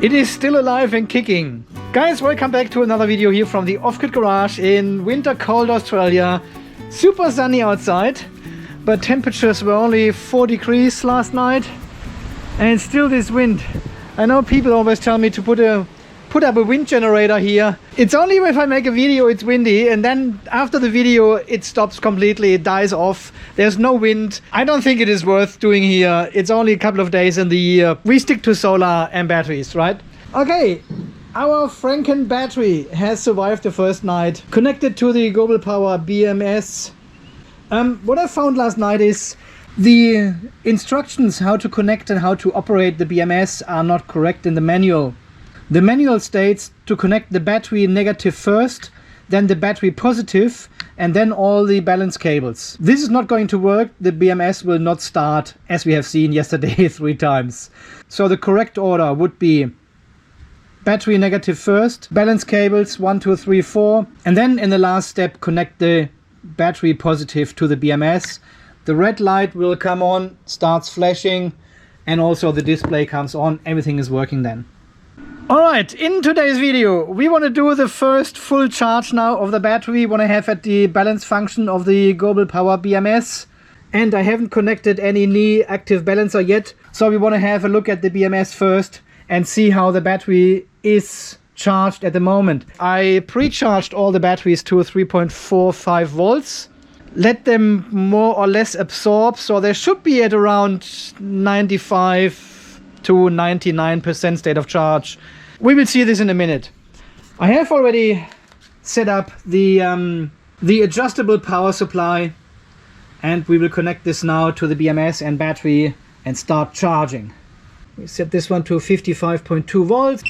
It is still alive and kicking. Guys, welcome back to another video here from the Off-Grid Garage in winter cold Australia. Super sunny outside, but temperatures were only 4 degrees last night. And still this wind. I know people always tell me to put up a wind generator here. It's only if I make a video it's windy, and then after the video it stops completely, it dies off. There's no wind. I don't think it is worth doing here. It's only a couple of days in the year. We stick to solar and batteries, right? Okay, our Franken battery has survived the first night. Connected to the GobelPower BMS. What I found last night is the instructions how to connect and how to operate the BMS are not correct in the manual. The manual states to connect the battery negative first, then the battery positive, and then all the balance cables. This is not going to work. The BMS will not start, as we have seen yesterday 3 times. So the correct order would be battery negative first, balance cables 1, 2, 3, 4, and then in the last step connect the battery positive to the BMS. The red light will come on, starts flashing, and also the display comes on. Everything is working then. Alright, in today's video we want to do the first full charge now of the battery. We want to have at the balance function of the GobelPower BMS, and I haven't connected any NEEY active balancer yet, so we want to have a look at the BMS first and see how the battery is charged at the moment. I pre-charged all the batteries to 3.45 volts, let them more or less absorb, so they should be at around 95 to 99% state of charge. We will see this in a minute. I have already set up the adjustable power supply, and we will connect this now to the BMS and battery and start charging. We set this one to 55.2 volts.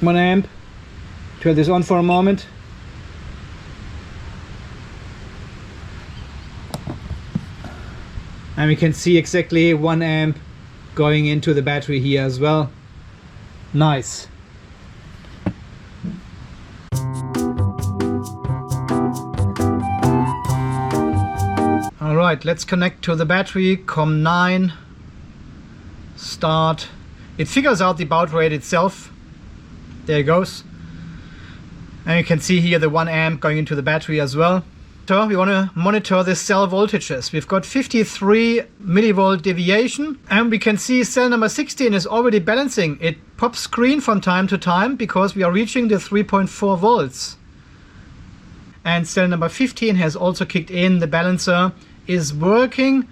1 amp. Turn this on for a moment. And we can see exactly 1 amp going into the battery here as well. Nice. Alright, let's connect to the battery. COM9. Start. It figures out the baud rate itself. There it goes. And you can see here the 1 amp going into the battery as well. So we want to monitor the cell voltages. We've got 53 millivolt deviation, and we can see cell number 16 is already balancing. It pops green from time to time because we are reaching the 3.4 volts. And cell number 15 has also kicked in. The balancer is working.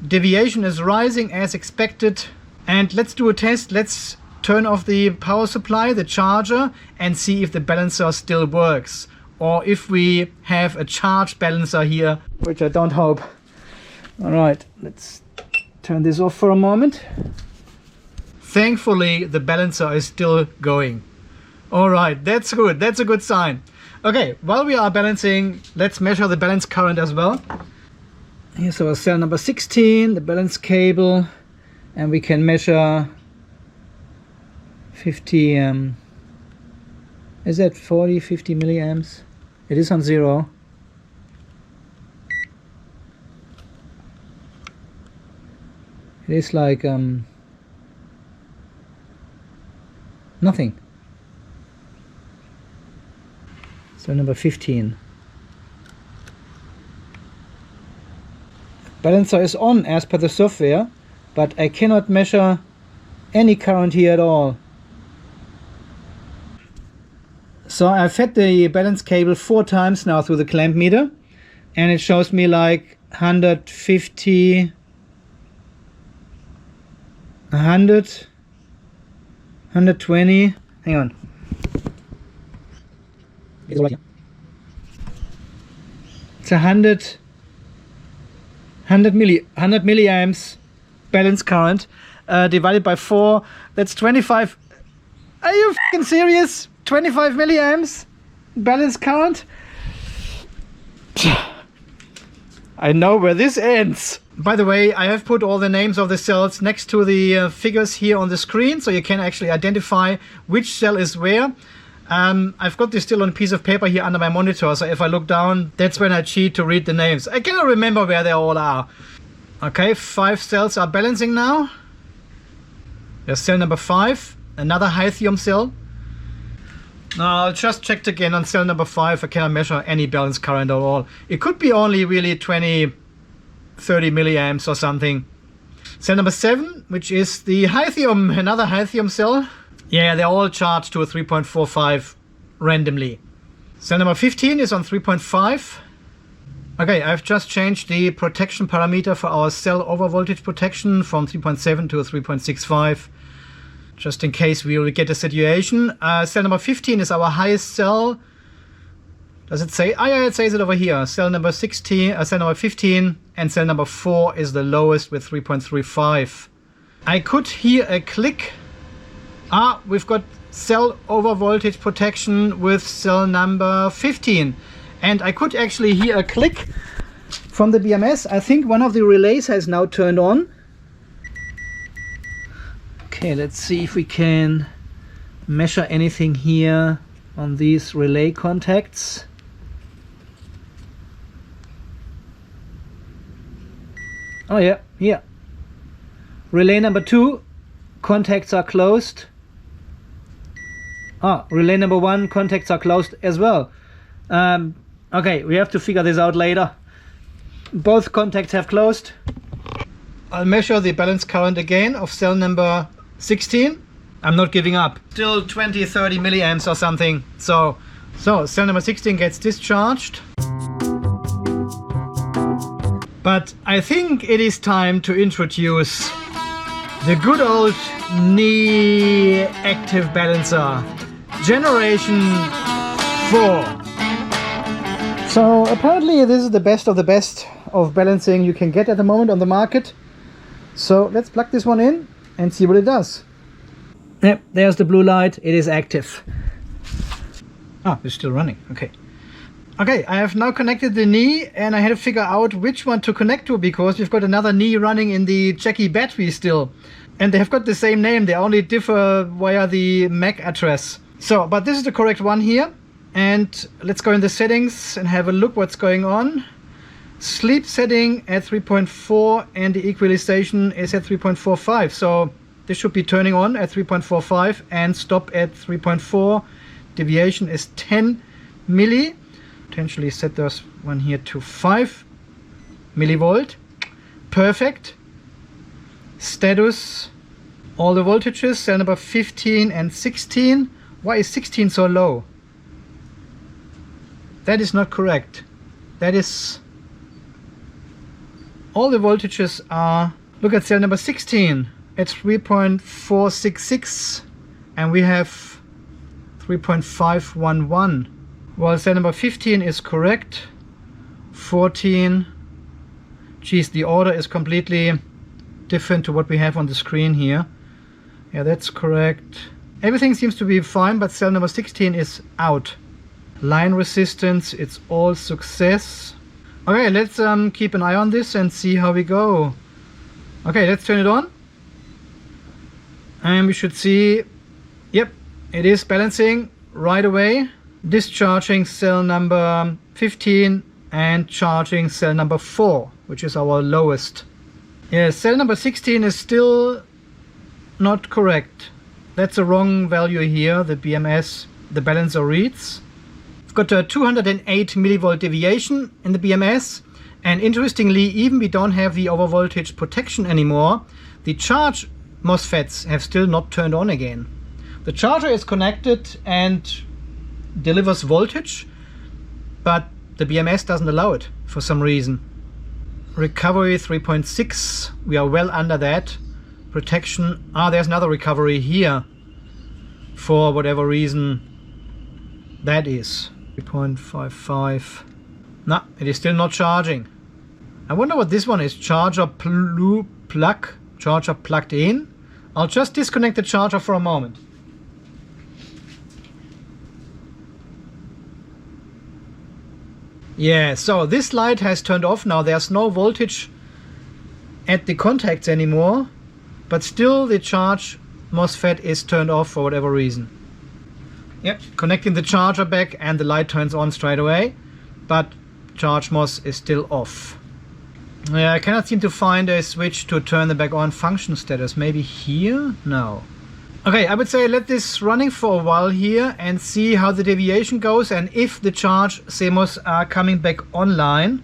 Deviation is rising as expected. And let's do a test. Let's turn off the power supply, the charger, and see if the balancer still works. Or if we have a charge balancer here, which I don't hope. Alright, let's turn this off for a moment. Thankfully, the balancer is still going. Alright, that's good. That's a good sign. Okay, while we are balancing, let's measure the balance current as well. Here's our cell number 16, the balance cable, and we can measure 50, is that 40, 50 milliamps? It is on 0. It is like nothing. So number 15. Balancer is on as per the software, but I cannot measure any current here at all. So I fed the balance cable 4 times now through the clamp meter, and it shows me like 150, 100, 120, hang on. It's 100 milliamps balance current divided by 4, that's 25. Are you f***ing serious? 25 milliamps balance current? I know where this ends. By the way, I have put all the names of the cells next to the figures here on the screen, so you can actually identify which cell is where. I've got this still on a piece of paper here under my monitor, so if I look down, that's when I cheat to read the names. I cannot remember where they all are. Okay, 5 cells are balancing now. There's cell number 5, another lithium cell. Now I'll just check again on cell number 5. I cannot measure any balance current at all. It could be only really 20, 30 milliamps or something. Cell number 7, which is the lithium, another lithium cell. Yeah, they're all charged to a 3.45 randomly. Cell number 15 is on 3.5. Okay, I've just changed the protection parameter for our cell overvoltage protection from 3.7 to a 3.65. Just in case we will get a situation. Cell number 15 is our highest cell. Does it say? Oh yeah, it says it over here. Cell number 16, cell number 15, and cell number 4 is the lowest with 3.35. I could hear a click. We've got cell over voltage protection with cell number 15. And I could actually hear a click from the BMS. I think one of the relays has now turned on. Okay, let's see if we can measure anything here on these relay contacts. Oh yeah, here. Relay number 2, contacts are closed. Relay number 1, contacts are closed as well. Okay, we have to figure this out later. Both contacts have closed. I'll measure the balance current again of cell number 16. I'm not giving up. Still 20, 30 milliamps or something. So cell number 16 gets discharged. But I think it is time to introduce the good old NEEY active balancer, generation 4. So apparently this is the best of the best of balancing you can get at the moment on the market. So let's plug this one in and see what it does. Yep, there's the blue light. It is active. It's still running. Okay. Okay, I have now connected the NEEY and I had to figure out which one to connect to, because we've got another NEEY running in the Jackie battery still. And they have got the same name, they only differ via the MAC address. So, but this is the correct one here. And let's go in the settings and have a look what's going on. Sleep setting at 3.4 and the equalization is at 3.45. So this should be turning on at 3.45 and stop at 3.4. Deviation is 10 milli. Potentially set this one here to 5 millivolt. Perfect. Status, all the voltages, cell number 15 and 16. Why is 16 so low? That is not correct. That is, all the voltages are, look at cell number 16 at 3.466 and we have 3.511. Well, cell number 15 is correct. 14. Geez, the order is completely different to what we have on the screen here. Yeah, that's correct. Everything seems to be fine, but cell number 16 is out. Line resistance, it's all success. Okay, let's keep an eye on this and see how we go. Okay, let's turn it on. And we should see, yep, it is balancing right away. Discharging cell number 15 and charging cell number 4, which is our lowest. Yeah, cell number 16 is still not correct. That's a wrong value here, the BMS, the balancer reads. We've got a 208 millivolt deviation in the BMS, and interestingly, even we don't have the overvoltage protection anymore, the charge MOSFETs have still not turned on again. The charger is connected and delivers voltage, but the BMS doesn't allow it for some reason. Recovery 3.6, we are well under that. Protection, there's another recovery here for whatever reason that is. 3.55. No, it is still not charging. I wonder what this one is. Charger plug, charger plugged in. I'll just disconnect the charger for a moment. Yeah, so this light has turned off now. There's no voltage at the contacts anymore, but still the charge MOSFET is turned off for whatever reason. Yep, connecting the charger back and the light turns on straight away, but charge MOS is still off. Yeah, I cannot seem to find a switch to turn the back on function status. Maybe here? No. Okay, I would say let this running for a while here and see how the deviation goes and if the charge CMOS are coming back online.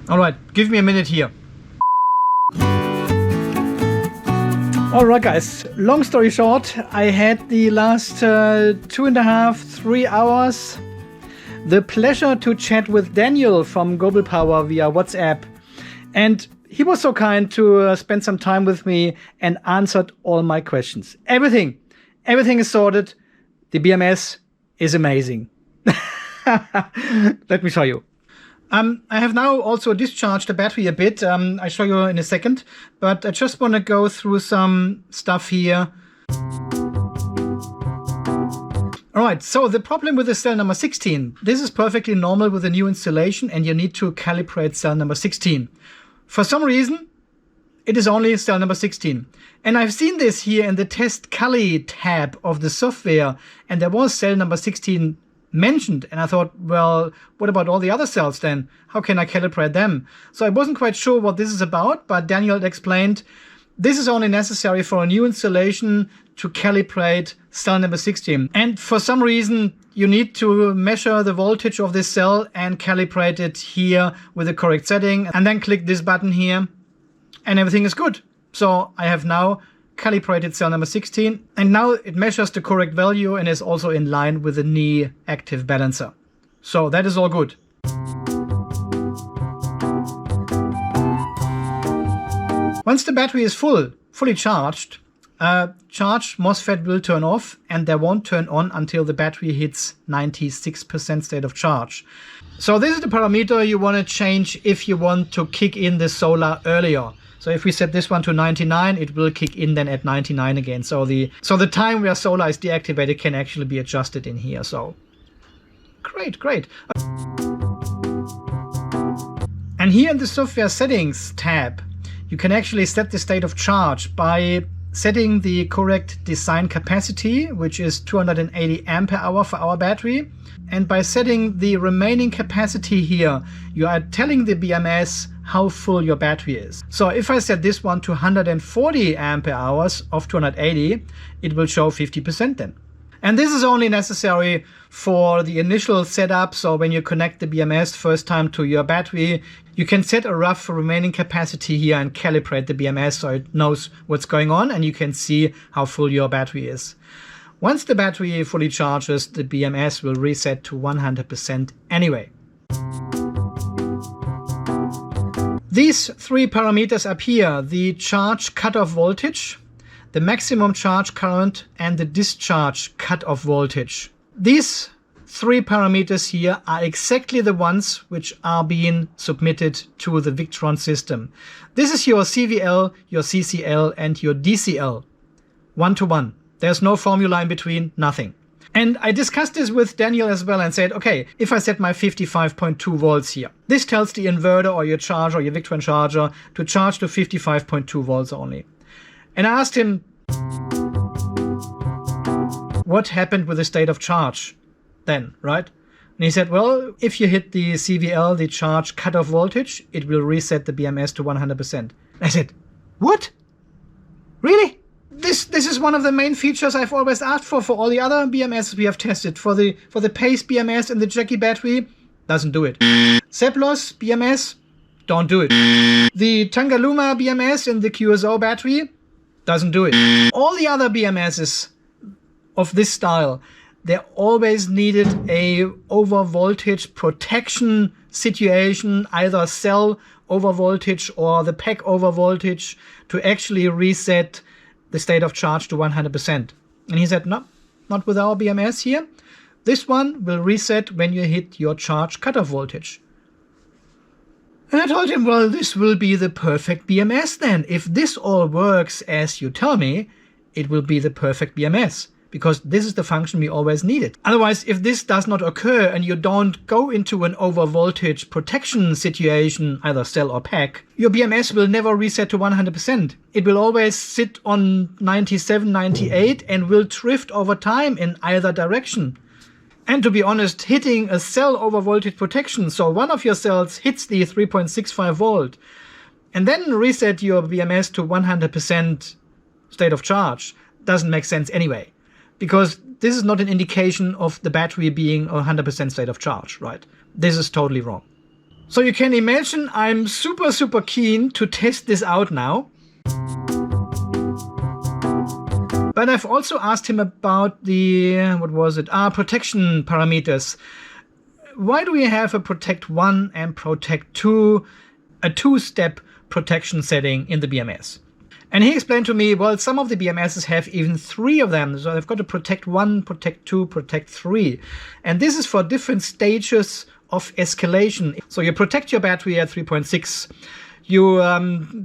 Alright, give me a minute here. Alright guys, long story short, I had the last 2.5-3 hours the pleasure to chat with Daniel from GobelPower via WhatsApp, and he was so kind to spend some time with me and answered all my questions. Everything is sorted. The BMS is amazing. Let me show you. I have now also discharged the battery a bit. I'll show you in a second, but I just want to go through some stuff here. Alright, so the problem with the cell number 16. This is perfectly normal with a new installation and you need to calibrate cell number 16. For some reason, it is only cell number 16. And I've seen this here in the test Cali tab of the software, and there was cell number 16 mentioned, and I thought, well, what about all the other cells then? How can I calibrate them? So I wasn't quite sure what this is about, but Daniel explained this is only necessary for a new installation to calibrate cell number 16. And for some reason, you need to measure the voltage of this cell and calibrate it here with the correct setting, and then click this button here, and everything is good. So I have now calibrated cell number 16, and now it measures the correct value and is also in line with the NEEY active balancer. So that is all good. Once the battery is fully charged, charge MOSFET will turn off and they won't turn on until the battery hits 96% state of charge. So this is the parameter you want to change if you want to kick in the solar earlier. So if we set this one to 99, it will kick in then at 99 again. So the time where solar is deactivated can actually be adjusted in here. So great. And here in the software settings tab, you can actually set the state of charge by setting the correct design capacity, which is 280 ampere hour for our battery. And by setting the remaining capacity here, you are telling the BMS how full your battery is. So if I set this one to 140 ampere hours of 280, it will show 50% then. And this is only necessary for the initial setup. So when you connect the BMS first time to your battery, you can set a rough remaining capacity here and calibrate the BMS so it knows what's going on and you can see how full your battery is. Once the battery fully charges, the BMS will reset to 100% anyway. These three parameters up here, the charge cutoff voltage, the maximum charge current, and the discharge cutoff voltage. These three parameters here are exactly the ones which are being submitted to the Victron system. This is your CVL, your CCL, and your DCL. One-to-one. There's no formula in between, nothing. And I discussed this with Daniel as well and said, okay, if I set my 55.2 volts here, this tells the inverter or your charger, your Victron charger, to charge to 55.2 volts only. And I asked him, what happened with the state of charge then, right? And he said, well, if you hit the CVL, the charge cutoff voltage, it will reset the BMS to 100%. I said, what? Really? This is one of the main features I've always asked for all the other BMS we have tested. For the Pace BMS and the Jackie battery, doesn't do it. Seplos BMS, don't do it. The Tangaluma BMS and the QSO battery, doesn't do it. All the other BMSs of this style, they always needed a over voltage protection situation, either cell over voltage or the pack over voltage, to actually reset the state of charge to 100%. And he said, no, not with our BMS here. This one will reset when you hit your charge cutoff voltage. And I told him, well, this will be the perfect BMS then. If this all works as you tell me, it will be the perfect BMS, because this is the function we always needed. Otherwise, if this does not occur and you don't go into an over voltage protection situation, either cell or pack, your BMS will never reset to 100%. It will always sit on 97, 98 and will drift over time in either direction. And to be honest, hitting a cell over voltage protection, so one of your cells hits the 3.65 volt, and then reset your BMS to 100% state of charge, doesn't make sense anyway. Because this is not an indication of the battery being 100% state of charge, right? This is totally wrong. So you can imagine I'm super keen to test this out now. But I've also asked him about the, protection parameters. Why do we have a protect 1 and protect 2, a 2-step protection setting in the BMS? And he explained to me, well, some of the BMSs have even 3 of them. So I've got to protect 1, protect 2, protect 3. And this is for different stages of escalation. So you protect your battery at 3.6. You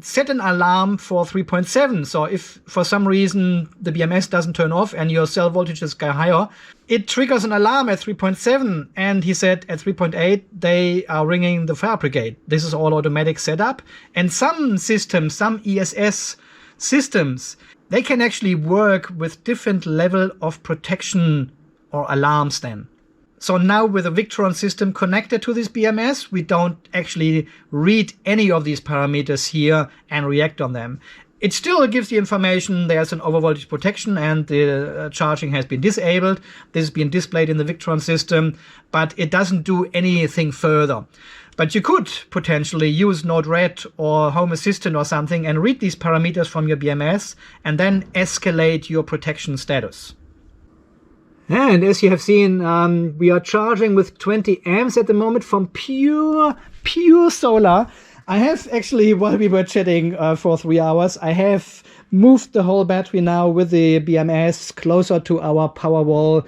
set an alarm for 3.7. So if for some reason the BMS doesn't turn off and your cell voltages go higher, it triggers an alarm at 3.7. And he said at 3.8, they are ringing the fire brigade. This is all automatic setup. And some systems, some ESS systems, they can actually work with different level of protection or alarms then. So now with the Victron system connected to this BMS, we don't actually read any of these parameters here and react on them. It still gives the information there's an overvoltage protection and the charging has been disabled. This has been displayed in the Victron system, but it doesn't do anything further. But you could potentially use Node-RED or Home Assistant or something and read these parameters from your BMS and then escalate your protection status. And as you have seen, we are charging with 20 amps at the moment from pure solar. I have actually, while we were chatting for 3 hours, I have moved the whole battery now with the BMS closer to our Powerwall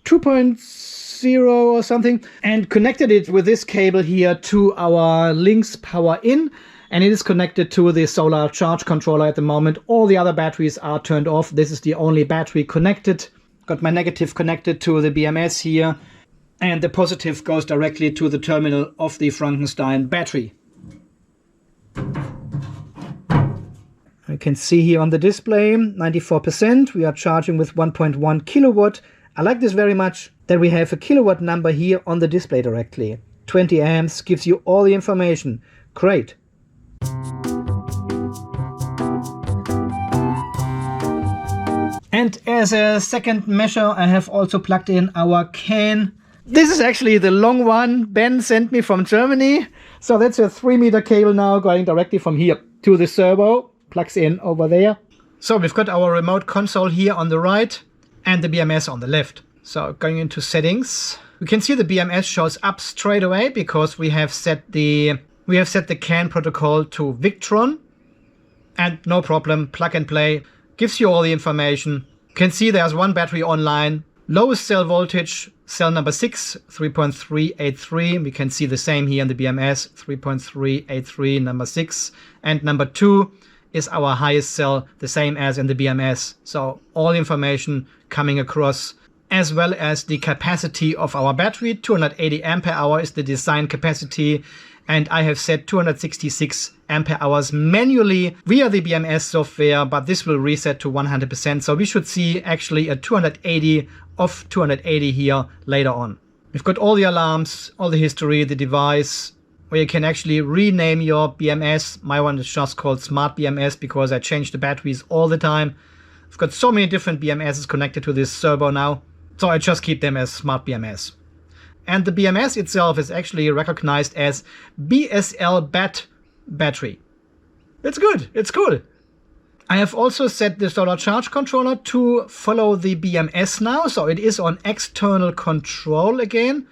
2.0 or something and connected it with this cable here to our Lynx power in. And it is connected to the solar charge controller at the moment. All the other batteries are turned off. This is the only battery connected. Got my negative connected to the BMS here, and the positive goes directly to the terminal of the Frankenstein battery. You can see here on the display, 94%. We are charging with 1.1 kilowatt. I like this very much, that we have a kilowatt number here on the display directly. 20 amps gives you all the information. Great. And as a second measure, I have also plugged in our CAN. This is actually the long one Ben sent me from Germany. So that's a 3-meter cable now going directly from here to the servo. Plugs in over there. So we've got our remote console here on the right and the BMS on the left. So going into settings, we can see the BMS shows up straight away because we have set the CAN protocol to Victron. And no problem, plug and play. Gives you all the information. You can see there's one battery online. Lowest cell voltage, cell number 6, 3.383. We can see the same here in the BMS, 3.383, number 6. And number 2 is our highest cell, the same as in the BMS. So all information coming across, as well as the capacity of our battery. 280 ampere hour is the design capacity. And I have set 266 ampere hours manually via the BMS software, but this will reset to 100%. So we should see actually a 280 of 280 here later on. We've got all the alarms, all the history, the device, where you can actually rename your BMS. My one is just called Smart BMS because I change the batteries all the time. I've got so many different BMSs connected to this servo now, so I just keep them as Smart BMS. And the BMS itself is actually recognized as BSL BAT battery. It's good, it's cool. I have also set the solar charge controller to follow the BMS now, so it is on external control again.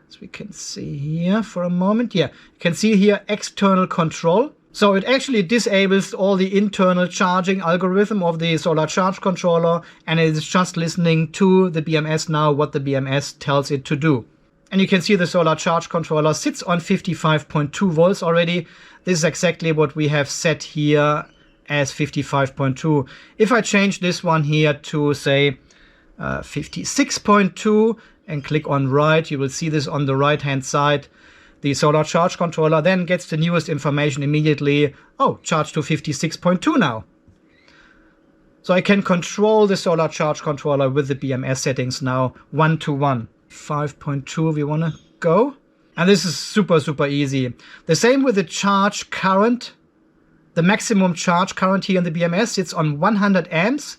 As we can see here for a moment. Yeah, you can see here external control. So it actually disables all the internal charging algorithm of the solar charge controller, and it is just listening to the BMS now, what the BMS tells it to do. And you can see the solar charge controller sits on 55.2 volts already. This is exactly what we have set here as 55.2. If I change this one here to say 56.2 and click on right, you will see this on the right hand side. The solar charge controller then gets the newest information immediately. Oh, charge to 56.2 now. So I can control the solar charge controller with the BMS settings now 1-to-1. 5.2 we want to go. And this is super, super easy. The same with the charge current. The maximum charge current here in the BMS, it's on 100 amps.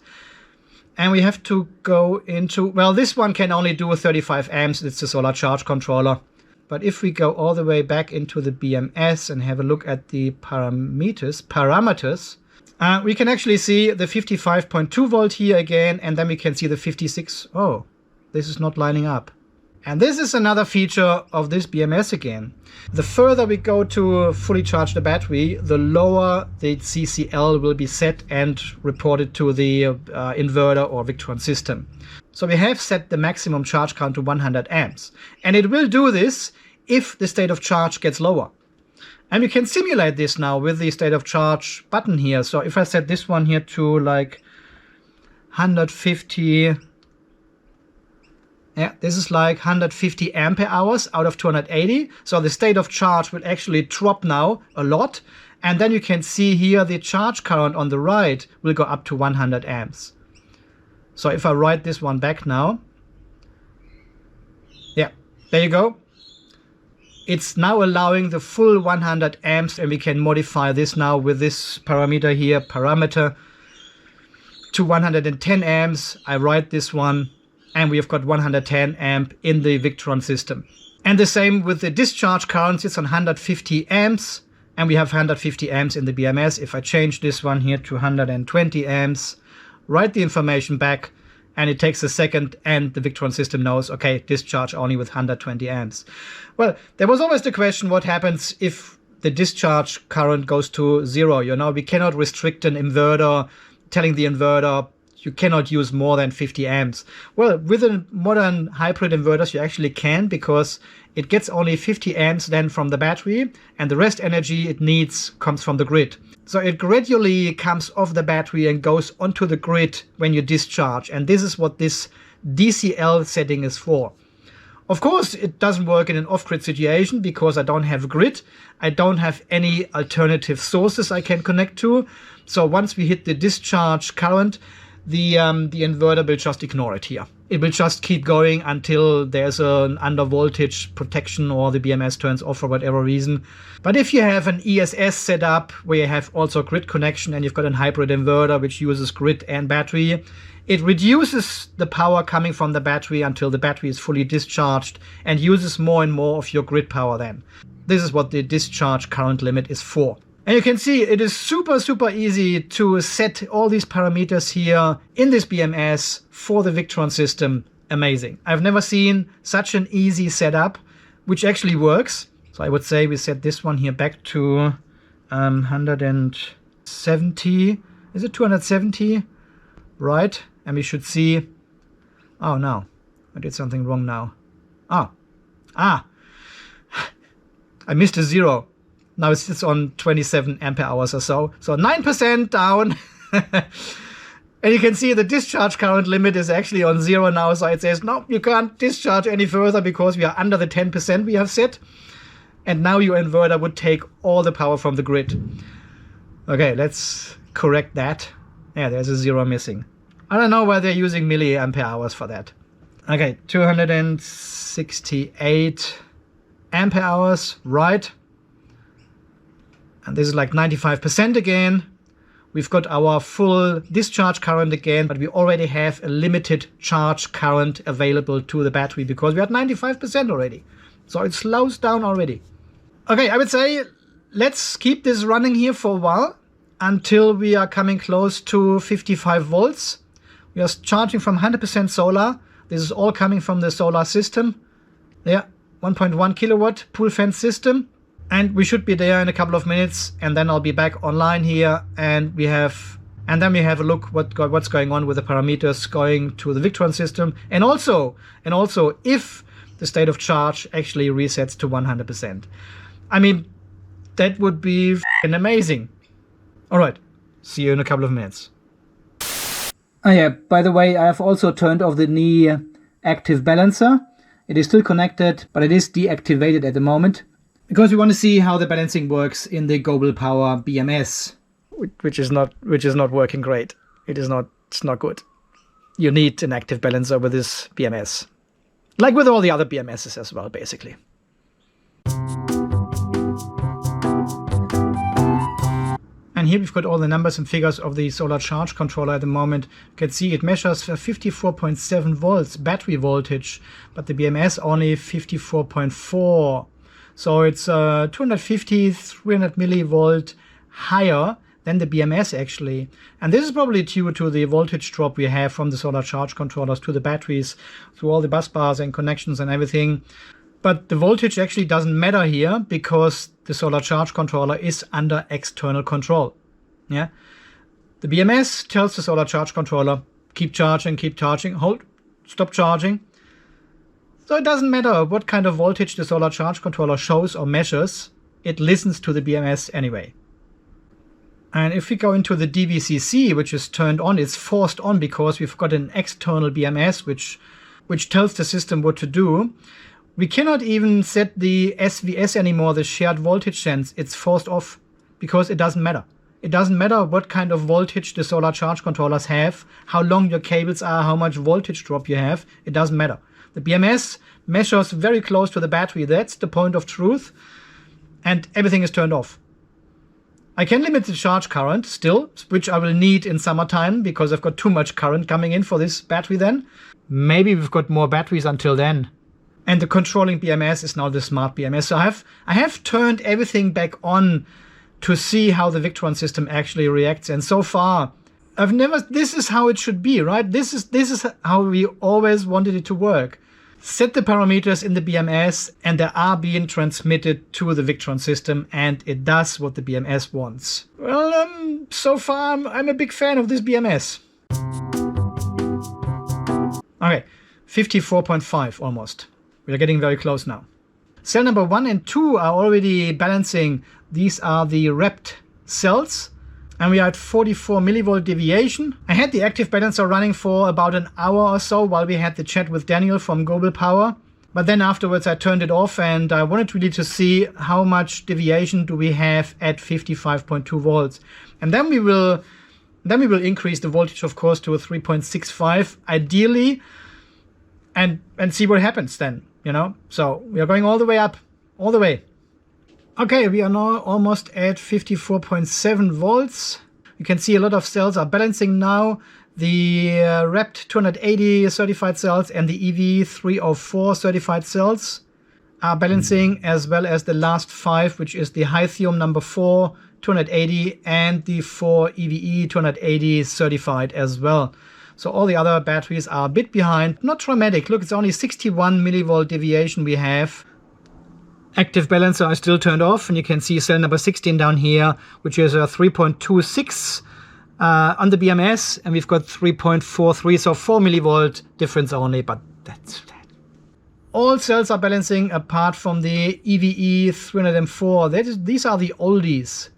And we have to go into, well, this one can only do 35 amps. It's a solar charge controller. But if we go all the way back into the BMS and have a look at the parameters, we can actually see the 55.2 volt here again, and then we can see the 56. Oh, this is not lining up. And this is another feature of this BMS again. The further we go to fully charge the battery, the lower the CCL will be set and reported to the inverter or Victron system. So we have set the maximum charge current to 100 amps. And it will do this if the state of charge gets lower. And we can simulate this now with the state of charge button here. So if I set this one here to like 150, yeah, this is like 150 ampere hours out of 280. So the state of charge will actually drop now a lot. And then you can see here the charge current on the right will go up to 100 amps. So if I write this one back now, yeah, there you go. It's now allowing the full 100 amps, and we can modify this now with this parameter here, parameter to 110 amps. I write this one, and we have got 110 amp in the Victron system. And the same with the discharge currents, it's on 150 amps, and we have 150 amps in the BMS. If I change this one here to 120 amps, write the information back, and it takes a second, and the Victron system knows, okay, discharge only with 120 amps. Well, there was always the question, what happens if the discharge current goes to 0? You know, we cannot restrict an inverter, telling the inverter, you cannot use more than 50 amps. Well, with a modern hybrid inverters, you actually can, because it gets only 50 amps then from the battery, and the rest energy it needs comes from the grid. So it gradually comes off the battery and goes onto the grid when you discharge. And this is what this DCL setting is for. Of course, it doesn't work in an off-grid situation because I don't have a grid. I don't have any alternative sources I can connect to. So once we hit the discharge current, the inverter will just ignore it here. It will just keep going until there's an under voltage protection or the BMS turns off for whatever reason. But if you have an ESS set up where you have also grid connection and you've got a hybrid inverter which uses grid and battery, it reduces the power coming from the battery until the battery is fully discharged and uses more and more of your grid power then. This is what the discharge current limit is for. And you can see it is super, super easy to set all these parameters here in this BMS for the Victron system. Amazing. I've never seen such an easy setup, which actually works. So I would say we set this one here back to 170. Is it 270? Right. And we should see. Oh, no. I did something wrong now. I missed a 0. Now it's on 27 ampere hours or so. So 9% down. And you can see the discharge current limit is actually on 0 now. So it says, no, you can't discharge any further because we are under the 10% we have set. And now your inverter would take all the power from the grid. Okay, let's correct that. Yeah, there's a 0 missing. I don't know why they're using milliampere hours for that. Okay, 268 ampere hours, right? And this is like 95% again. We've got our full discharge current again, but we already have a limited charge current available to the battery because we had 95% already. So it slows down already. Okay, I would say let's keep this running here for a while until we are coming close to 55 volts. We are charging from 100% solar. This is all coming from the solar system. Yeah, 1.1 kilowatt pool fence system. And we should be there in a couple of minutes, and then I'll be back online here, and then we have a look what's going on with the parameters going to the Victron system, and also if the state of charge actually resets to 100%. I mean, that would be amazing. All right, see you in a couple of minutes. Oh yeah, by the way, I have also turned off the NEEY active balancer. It is still connected, but it is deactivated at the moment, because we want to see how the balancing works in the GobelPower BMS, which is not working great. It's not good. You need an active balancer with this BMS. Like with all the other BMSs as well, basically. And here we've got all the numbers and figures of the solar charge controller at the moment. You can see it measures 54.7 volts battery voltage, but the BMS only 54.4. So it's 250, 300 millivolt higher than the BMS actually. And this is probably due to the voltage drop we have from the solar charge controllers to the batteries, through all the bus bars and connections and everything. But the voltage actually doesn't matter here because the solar charge controller is under external control. Yeah, the BMS tells the solar charge controller, keep charging, hold, stop charging. So it doesn't matter what kind of voltage the solar charge controller shows or measures, it listens to the BMS anyway. And if we go into the DVCC, which is turned on, it's forced on because we've got an external BMS which tells the system what to do. We cannot even set the SVS anymore, the shared voltage sense. It's forced off because it doesn't matter. It doesn't matter what kind of voltage the solar charge controllers have, how long your cables are, how much voltage drop you have. It doesn't matter. The BMS measures very close to the battery. That's the point of truth. And everything is turned off. I can limit the charge current still, which I will need in summertime because I've got too much current coming in for this battery then. Maybe we've got more batteries until then. And the controlling BMS is now the smart BMS. So I have turned everything back on to see how the Victron system actually reacts. And so far, this is how it should be, right? This is how we always wanted it to work. Set the parameters in the BMS and they are being transmitted to the Victron system and it does what the BMS wants. Well, so far I'm a big fan of this BMS. Okay, 54.5 almost. We are getting very close now. Cell number 1 and 2 are already balancing. These are the wrapped cells. And we are at 44 millivolt deviation. I had the active balancer running for about an hour or so while we had the chat with Daniel from GobelPower. But then afterwards I turned it off and I wanted really to see how much deviation do we have at 55.2 volts. And then we will increase the voltage, of course, to a 3.65 ideally and see what happens then. You know, so we are going all the way up, all the way. Okay, we are now almost at 54.7 volts. You can see a lot of cells are balancing now. The wrapped 280 certified cells and the EV304 certified cells are balancing, as well as the last 5, which is the lithium number 4, 280, and the 4 EVE 280 certified as well. So all the other batteries are a bit behind. Not dramatic. Look, it's only 61 millivolt deviation we have. Active balancer is still turned off. And you can see cell number 16 down here, which is a 3.26 on the BMS. And we've got 3.43, so 4 millivolt difference only. But that's that. All cells are balancing apart from the EVE 304. These are the oldies.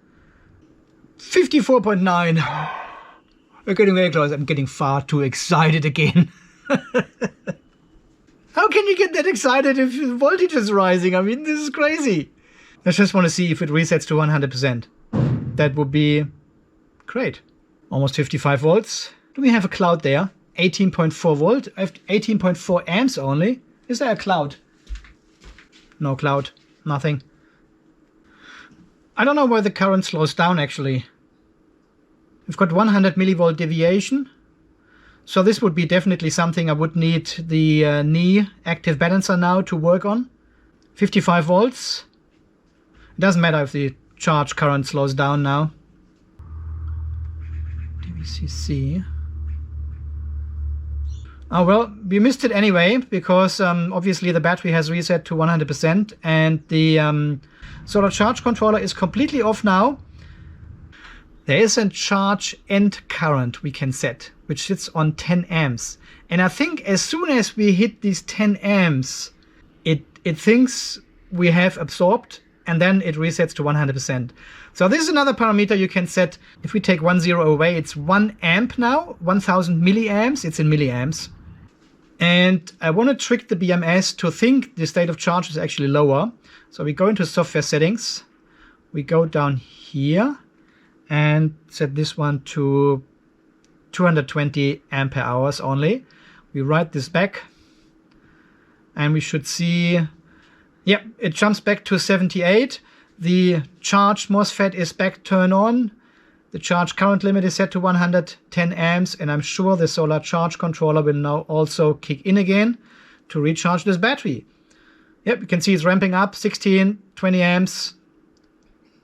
54.9. We're getting very close. I'm getting far too excited again. How can you get that excited if the voltage is rising? I mean, this is crazy. I just want to see if it resets to 100%. That would be great. Almost 55 volts. Do we have a cloud there? 18.4 volt. I have 18.4 amps only. Is there a cloud? No cloud. Nothing. I don't know why the current slows down actually. We've got 100 millivolt deviation. So this would be definitely something I would need the NEEY active balancer now to work on. 55 volts. It doesn't matter if the charge current slows down now. DVCC. Oh well, we missed it anyway, because obviously the battery has reset to 100% and the solar charge controller is completely off now. There is a charge end current we can set, which sits on 10 amps. And I think as soon as we hit these 10 amps, it thinks we have absorbed, and then it resets to 100%. So this is another parameter you can set. If we take 1 0 away, it's 1 amp now, 1000 milliamps. It's in milliamps. And I want to trick the BMS to think the state of charge is actually lower. So we go into software settings. We go down here and set this one to 220 ampere hours only. We write this back and we should see, yep, it jumps back to 78. The charged MOSFET is back turned on. The charge current limit is set to 110 amps, and I'm sure the solar charge controller will now also kick in again to recharge this battery. Yep, you can see it's ramping up, 16, 20 amps,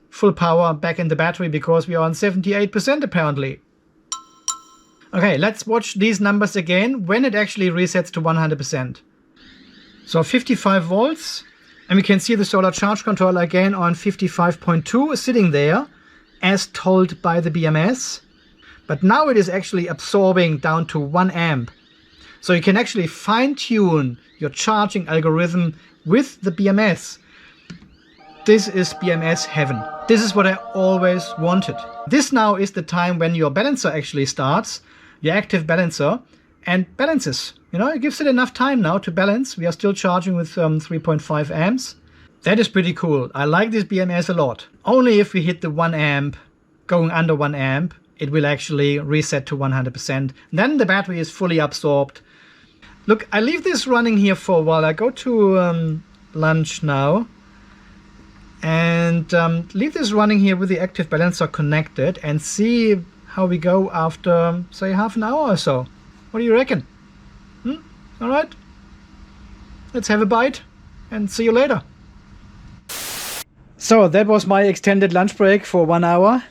full power back in the battery because we are on 78% apparently. Okay, let's watch these numbers again when it actually resets to 100%. So 55 volts, and we can see the solar charge controller again on 55.2 sitting there as told by the BMS. But now it is actually absorbing down to 1 amp. So you can actually fine-tune your charging algorithm with the BMS. This is BMS heaven. This is what I always wanted. This now is the time when your balancer actually starts, your active balancer, and balances. You know, it gives it enough time now to balance. We are still charging with 3.5 amps. That is pretty cool. I like this BMS a lot. Only if we hit the 1 amp, going under 1 amp, it will actually reset to 100%. Then the battery is fully absorbed. Look, I leave this running here for a while. I go to lunch now and leave this running here with the active balancer connected and see how we go after, say, half an hour or so. What do you reckon? All right, let's have a bite and see you later. So that was my extended lunch break for 1 hour,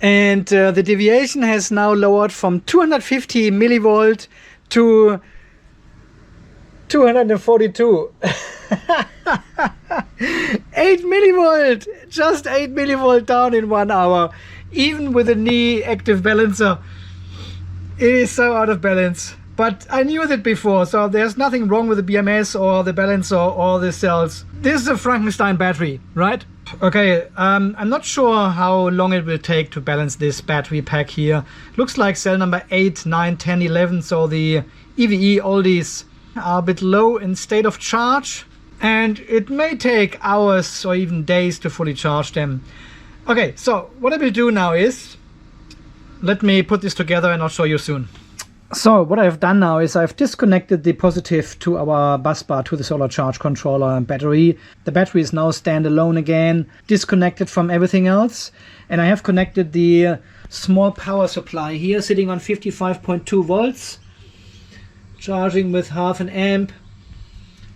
and the deviation has now lowered from 250 millivolt to 242. 8 millivolt, just 8 millivolt down in 1 hour, even with a NEEY active balancer. It is so out of balance. But I knew that before, so there's nothing wrong with the BMS or the balancer or the cells. This is a Frankenstein battery, right? Okay, I'm not sure how long it will take to balance this battery pack here. Looks like cell number 8, 9, 10, 11, so the EVE, all these are a bit low in state of charge, and it may take hours or even days to fully charge them. Okay, so what I will do now is, let me put this together and I'll show you soon. So what I've done now is I've disconnected the positive to our bus bar, to the solar charge controller and battery. The battery is now standalone again, disconnected from everything else. And I have connected the small power supply here, sitting on 55.2 volts, charging with half an amp.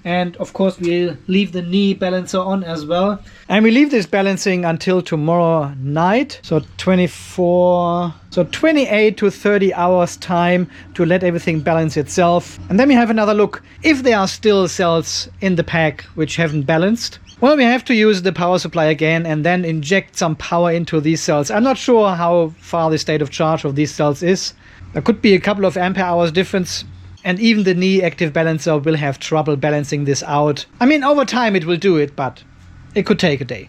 And of course we'll leave the NEEY balancer on as well. And we leave this balancing until tomorrow night. So 28 to 30 hours time to let everything balance itself. And then we have another look. If there are still cells in the pack which haven't balanced, well, we have to use the power supply again and then inject some power into these cells. I'm not sure how far the state of charge of these cells is. There could be a couple of ampere hours difference. And even the NEEY active balancer will have trouble balancing this out. I mean, over time it will do it, but it could take a day.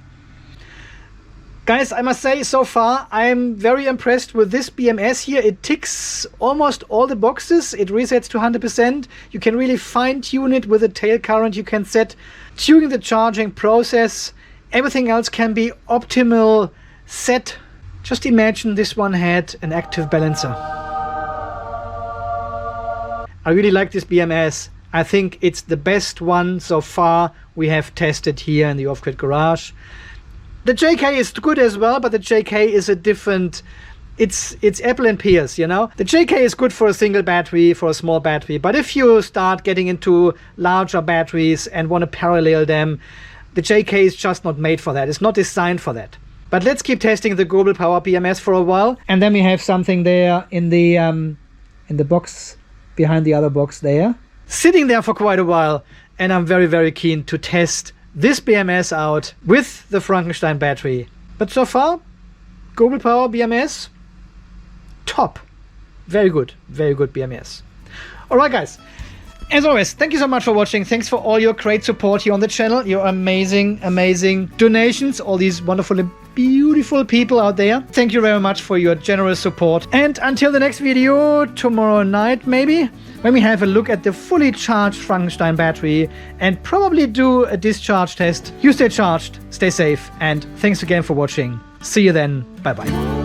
Guys, I must say, so far I'm very impressed with this BMS here. It ticks almost all the boxes. It resets to 100%. You can really fine-tune it with a tail current you can set during the charging process. Everything else can be optimal set. Just imagine this one had an active balancer. I really like this BMS. I think it's the best one so far we have tested here in the Off-Grid Garage. The JK is good as well, but the JK is a different, it's apple and pears, you know. The JK is good for a single battery, for a small battery, but if you start getting into larger batteries and want to parallel them, the JK is just not made for that. It's not designed for that. But let's keep testing the GobelPower BMS for a while, and then we have something there in the box, behind the other box there, sitting there for quite a while, and I'm very, very keen to test this BMS out with the Frankenstein battery. But so far, GobelPower BMS, top. Very good BMS. Alright guys, as always, thank you so much for watching. Thanks for all your great support here on the channel, your amazing donations, all these wonderful and beautiful people out there. Thank you very much for your generous support. And until the next video, tomorrow night maybe, when we have a look at the fully charged Frankenstein battery and probably do a discharge test. You stay charged, stay safe, and thanks again for watching. See you then. Bye bye.